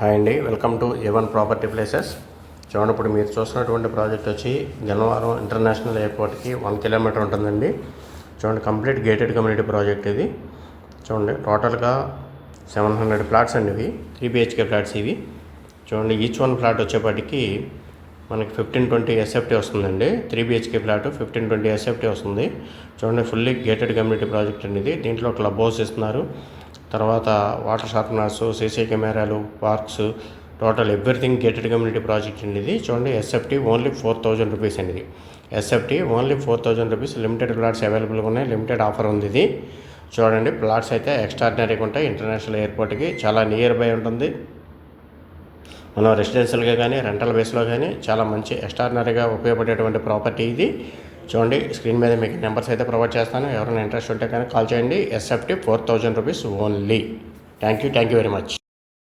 Hi అండి, welcome to A1 property places. చూడండి, ఇప్పుడు మీరు చూస్తున్నటువంటి ప్రాజెక్ట్ వచ్చి గన్నవరం ఇంటర్నేషనల్ ఎయిర్పోర్ట్కి 1 కిలోమీటర్ ఉంటుందండి. చూడండి, కంప్లీట్ గేటెడ్ కమ్యూనిటీ ప్రాజెక్ట్ ఇది. చూడండి, టోటల్గా 700 ఫ్లాట్స్ అండి. ఇవి 3 BHK ఫ్లాట్స్ ఇవి. చూడండి, ఈచ్ వన్ ఫ్లాట్ వచ్చేప్పటికి మనకి 1520 SFT వస్తుందండి. 3 BHK ఫ్లాట్ 1520 SFT వస్తుంది. చూడండి, ఫుల్లీ గేటెడ్ కమ్యూనిటీ ప్రాజెక్ట్ అండి ఇది. దీంట్లో క్లబ్ హౌస్ ఇస్తున్నారు, తర్వాత వాటర్ షార్ప్నర్స్, సీసీ కెమెరాలు, parks, total everything gated community project అండి ఇది. చూడండి, SFT ఓన్లీ 4000 రూపీస్ అండి ఇది. SFT only 4000 rupees. Limited plots అవైలబుల్గా ఉన్నాయి, లిమిటెడ్ ఆఫర్ ఉంది ఇది. చూడండి, ప్లాట్స్ అయితే ఎక్స్ట్రాడినరీగా ఉంటాయి. ఇంటర్నేషనల్ ఎయిర్పోర్ట్కి చాలా నియర్ బై ఉంటుంది. మనం రెసిడెన్షియల్గా కానీ రెంటల్ బేస్లో కానీ చాలా మంచి ఎక్స్ట్రాడినరీగా ఉపయోగపడేటువంటి ప్రాపర్టీ ఇది. చూడండి, స్క్రీన్ మీద మీకు నెంబర్స్ అయితే ప్రొవైడ్ చేస్తాను. ఎవరైనా ఇంట్రెస్ట్ ఉంటే కానీ కాల్ చేయండి. SFT 4000 rupees only. Thank you very much.